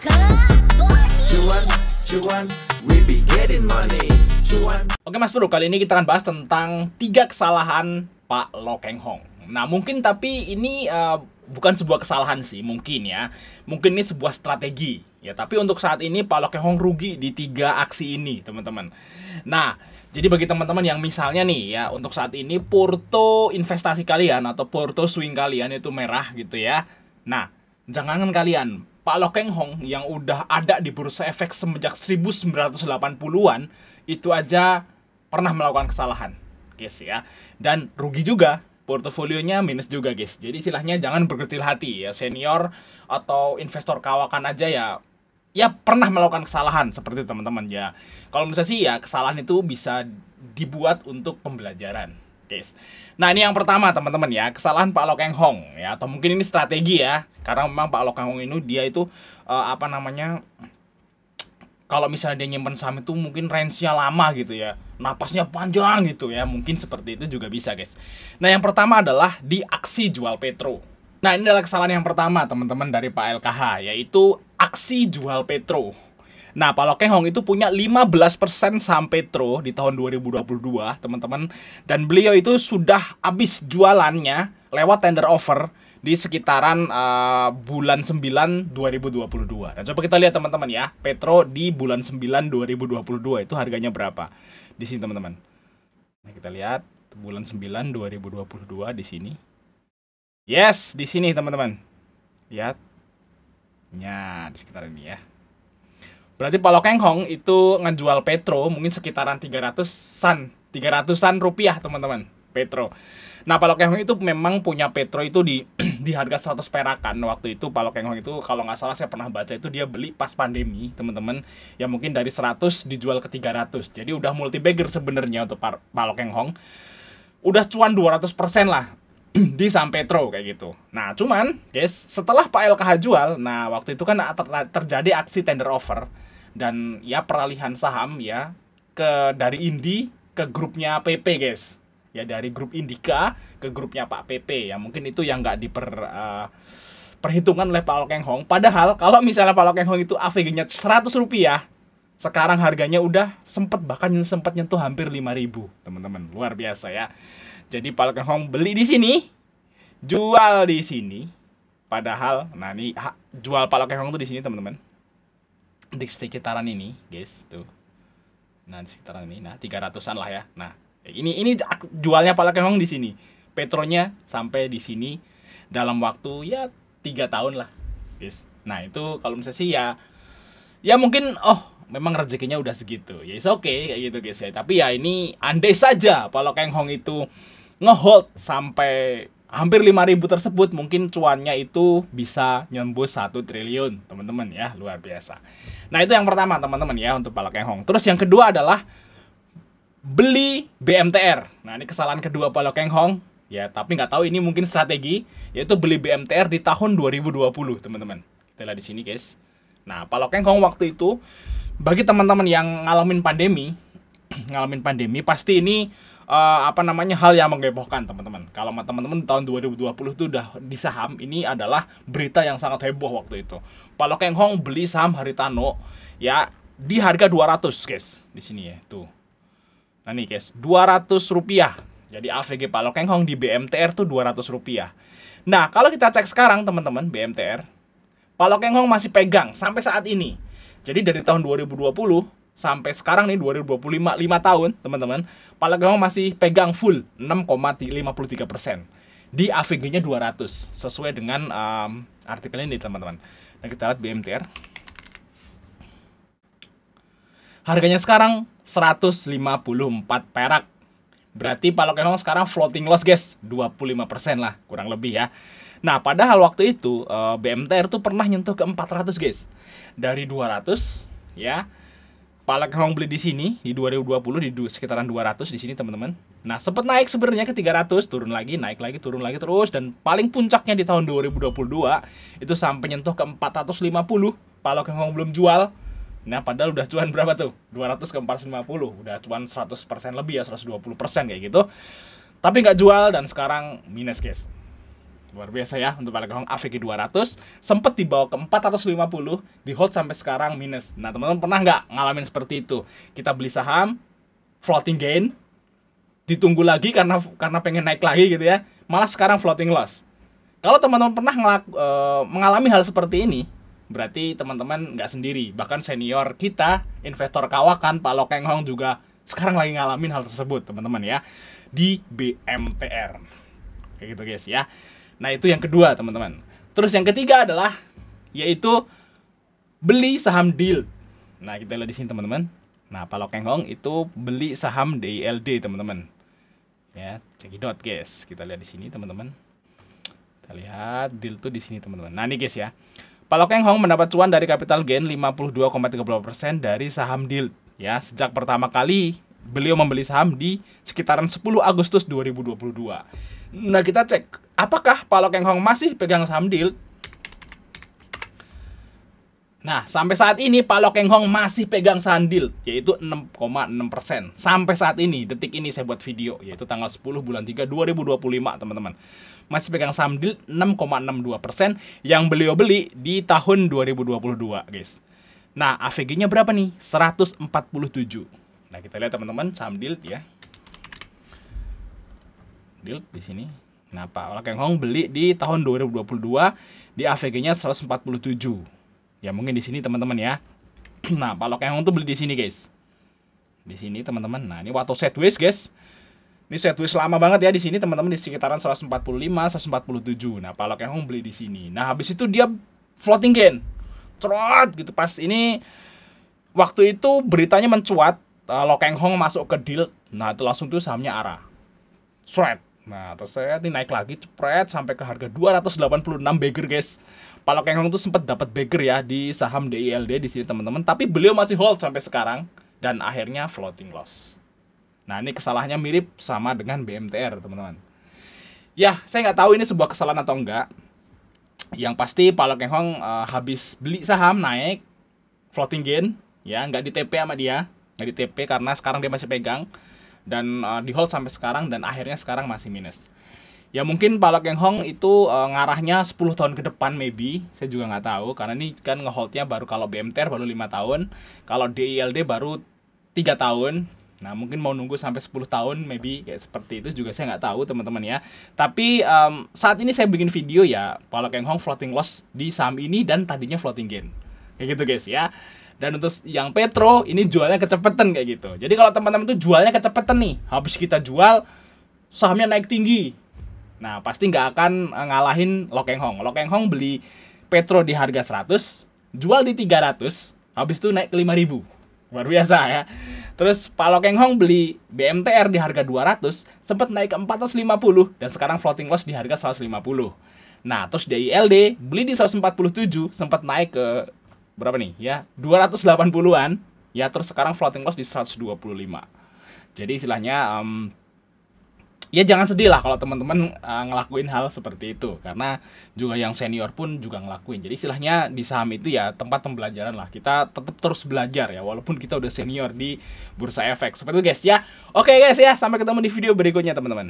Cuan, cuan, we be getting money. Cuan. Oke Mas Bro, kali ini kita akan bahas tentang 3 kesalahan Pak Lo Keng Hong. Nah mungkin tapi ini bukan sebuah kesalahan sih, mungkin ya. Mungkin ini sebuah strategi. Ya, tapi untuk saat ini Pak Lo Keng Hong rugi di 3 aksi ini, teman-teman. Nah, jadi bagi teman-teman yang misalnya nih ya, untuk saat ini porto investasi kalian atau porto swing kalian itu merah gitu ya. Nah, jangankan kalian, Pak Lo Keng Hong yang udah ada di bursa efek semenjak 1980-an itu aja pernah melakukan kesalahan, guys ya. Dan rugi juga, portofolionya minus juga, guys. Jadi istilahnya jangan berkecil hati ya, senior atau investor kawakan aja ya pernah melakukan kesalahan seperti itu, teman-teman ya. Kalau menurut saya sih ya, kesalahan itu bisa dibuat untuk pembelajaran, guys. Nah, ini yang pertama, teman-teman ya, kesalahan Pak Lo Keng Hong ya, atau mungkin ini strategi ya. Karena memang Pak Lo Keng Hong ini dia itu kalau misalnya dia nyimpen saham itu mungkin range-nya lama gitu ya, napasnya panjang gitu ya, mungkin seperti itu juga bisa, guys. Nah, yang pertama adalah di aksi jual Petro. Nah, ini adalah kesalahan yang pertama, teman-teman, dari Pak LKH, yaitu aksi jual Petro. Nah, Pak Lo Keng Hong itu punya 15% saham Petro di tahun 2022, teman-teman. Dan beliau itu sudah habis jualannya lewat tender offer di sekitaran bulan 9 2022. Dan coba kita lihat, teman-teman ya, Petro di bulan 9 2022 itu harganya berapa? Di sini, teman-teman. Nah, kita lihat bulan 9 2022 di sini. Yes, di sini, teman-teman. Lihat. Ya, di sekitar ini ya. Berarti Pak Lo Keng Hong itu ngejual Petro mungkin sekitaran 300-an rupiah, teman-teman. Petro. Nah, Pak Lo Keng Hong itu memang punya Petro itu di di harga 100 perakan. Waktu itu Pak Lo Keng Hong itu kalau nggak salah saya pernah baca itu dia beli pas pandemi, teman-teman. Ya mungkin dari 100 dijual ke 300. Jadi udah multi bagger sebenarnya untuk Pak Lo Keng Hong. Udah cuan 200% lah di saham Petro kayak gitu. Nah, cuman guys, setelah Pak LKH jual, nah waktu itu kan terjadi aksi tender offer dan ya peralihan saham ya dari Indi ke grupnya PP, guys. Ya dari grup Indika ke grupnya Pak PP ya, mungkin itu yang nggak perhitungan oleh Pak Lo Keng Hong. Padahal kalau misalnya Pak Lo Keng Hong itu AVG-nya 100 rupiah, sekarang harganya udah sempat nyentuh hampir 5.000, teman-teman. Luar biasa ya. Jadi Pak Lo Keng Hong beli di sini, jual di sini. Padahal, nah ini jual Pak Lo Keng Hong tuh di sini, teman-teman. Di sekitaran ini, guys, tuh. Nah, di sekitaran ini, nah 300-an lah ya. Nah, ini jualnya Pak Lo Keng Hong di sini. Petronya sampai di sini dalam waktu ya 3 tahun lah, guys. Nah, itu kalau misalnya sih ya mungkin memang rezekinya udah segitu. Ya is oke kayak gitu, guys ya. Tapi ya ini andai saja Pak Lo Keng Hong itu ngehold sampai hampir 5.000 tersebut, mungkin cuannya itu bisa nyembus 1 triliun, teman-teman ya. Luar biasa. Nah, itu yang pertama, teman-teman ya, untuk Pak Lo Keng Hong. Terus yang kedua adalah beli BMTR. Nah, ini kesalahan kedua Pak Lo Keng Hong ya, tapi nggak tahu ini mungkin strategi, yaitu beli BMTR di tahun 2020, teman-teman. Kita lihat di sini, guys. Nah, Pak Lo Keng Hong waktu itu, bagi teman-teman yang ngalamin pandemi pasti ini hal yang menghebohkan, teman-teman. Kalau teman-teman tahun 2020 itu udah di saham, ini adalah berita yang sangat heboh waktu itu. Pak Lo Keng Hong beli saham Haritano ya di harga 200, guys. Di sini ya, tuh. Nah, nih, guys, 200 rupiah. Jadi AVG Pak Lo Keng Hong di BMTR tuh 200 rupiah. Nah, kalau kita cek sekarang, teman-teman, BMTR, Pak Lo Keng Hong masih pegang sampai saat ini. Jadi dari tahun 2020 sampai sekarang nih 2025, 5 tahun, teman-teman, Pak Lo Keng Hong masih pegang full 6,53%. Di AVG-nya 200, sesuai dengan artikel ini, teman-teman. Nah, kita lihat BMTR. Harganya sekarang 154 perak. Berarti Pak Lo Keng Hong sekarang floating loss, guys, 25% lah, kurang lebih ya. Nah, padahal waktu itu BMTR tuh pernah nyentuh ke 400, guys. Dari 200 ya. Pak Lo Keng Hong beli di sini di 2020 di sekitaran 200 di sini, teman-teman. Nah, sempat naik sebenarnya ke 300, turun lagi, naik lagi, turun lagi terus, dan paling puncaknya di tahun 2022 itu sampai nyentuh ke 450. Pak Lo Keng Hong belum jual. Nah, padahal udah cuan berapa tuh? 200 ke 450, udah cuan 100% lebih ya, 120% kayak gitu. Tapi nggak jual dan sekarang minus, guys. Luar biasa ya untuk Pak Lokeng Hong. AVG 200 sempat dibawa ke 450, di hold sampai sekarang minus. Nah, teman-teman pernah nggak ngalamin seperti itu? Kita beli saham floating gain, ditunggu lagi karena pengen naik lagi gitu ya, malah sekarang floating loss. Kalau teman-teman pernah mengalami hal seperti ini, berarti teman-teman nggak sendiri. Bahkan senior kita, investor kawakan, Pak Lokeng Hong juga sekarang lagi ngalamin hal tersebut, teman-teman ya, di BMTR. Kayak gitu guys ya. Nah, itu yang kedua, teman-teman. Terus yang ketiga adalah yaitu beli saham DILD. Nah, kita lihat di sini, teman-teman. Nah, Pak Lokeng Hong itu beli saham DILD, teman-teman. Ya, cekidot guys. Kita lihat di sini, teman-teman. Kita lihat DILD tuh di sini, teman-teman. Nah, ini guys ya. Pak Lokeng Hong mendapat cuan dari capital gain 52,30% dari saham DILD. Ya, sejak pertama kali beliau membeli saham di sekitaran 10 Agustus 2022. Nah, kita cek, apakah Pak Lokeng Hong masih pegang saham DILD? Nah, sampai saat ini Pak Lokeng Hong masih pegang saham DILD, yaitu 6,6%. Sampai saat ini, detik ini saya buat video, yaitu tanggal 10 bulan 3 2025, teman-teman. Masih pegang saham DILD 6,62% yang beliau beli di tahun 2022, guys. Nah, AVG-nya berapa nih? 147. Nah, kita lihat teman-teman saham DILD ya. DILD di sini. Nah, Pak Lokeng Hong beli di tahun 2022 di AVG-nya 147. Ya, mungkin di sini teman-teman ya. Nah, Pak Lokeng Hong tuh beli di sini, guys. Di sini teman-teman. Nah, ini waktu sideways, guys. Ini sideways lama banget ya di sini teman-teman, di sekitaran 145, 147. Nah, Pak Lokeng Hong beli di sini. Nah, habis itu dia floating gain. Cerot gitu pas ini waktu itu beritanya mencuat, Lokeng Hong masuk ke DILD. Nah, itu langsung tuh sahamnya arah shred. Nah, terus saya ini naik lagi cepret sampai ke harga 286 bagger, guys. Pak Lokeng Hong tuh sempat dapat bagger ya di saham DILD di sini, teman-teman. Tapi beliau masih hold sampai sekarang dan akhirnya floating loss. Nah, ini kesalahannya mirip sama dengan BMTR, teman-teman. Ya, saya nggak tahu ini sebuah kesalahan atau enggak. Yang pasti Pak Lokeng Hong habis beli saham naik floating gain, ya nggak di TP sama dia, nggak di TP karena sekarang dia masih pegang dan di hold sampai sekarang dan akhirnya sekarang masih minus. Ya mungkin Pak Lokeng Hong itu ngarahnya 10 tahun ke depan maybe, saya juga nggak tahu karena ini kan ngeholdnya baru, kalau BMTR baru 5 tahun, kalau DILD baru 3 tahun. Nah, mungkin mau nunggu sampai 10 tahun maybe kayak seperti itu juga saya nggak tahu, teman-teman ya. Tapi saat ini saya bikin video ya, Pak Lokeng Hong floating loss di saham ini dan tadinya floating gain. Kayak gitu guys ya. Dan untuk yang Petro ini jualnya kecepatan kayak gitu. Jadi kalau teman-teman itu jualnya kecepatan nih, habis kita jual sahamnya naik tinggi. Nah, pasti nggak akan ngalahin Lokeng Hong. Lokeng Hong beli Petro di harga 100, jual di 300, habis itu naik ke 5.000. Luar biasa ya. Terus Pak Lokeng Hong beli BMTR di harga 200, sempat naik ke 450 dan sekarang floating loss di harga 150. Nah, terus DILD beli di 147, sempat naik ke berapa nih? Ya, 280-an. Ya, terus sekarang floating loss di 125. Jadi istilahnya ya jangan sedih lah kalau teman-teman ngelakuin hal seperti itu, karena juga yang senior pun juga ngelakuin. Jadi istilahnya di saham itu ya tempat pembelajaran lah, kita tetap terus belajar ya walaupun kita udah senior di bursa efek seperti itu guys ya. Oke guys ya, sampai ketemu di video berikutnya teman-teman.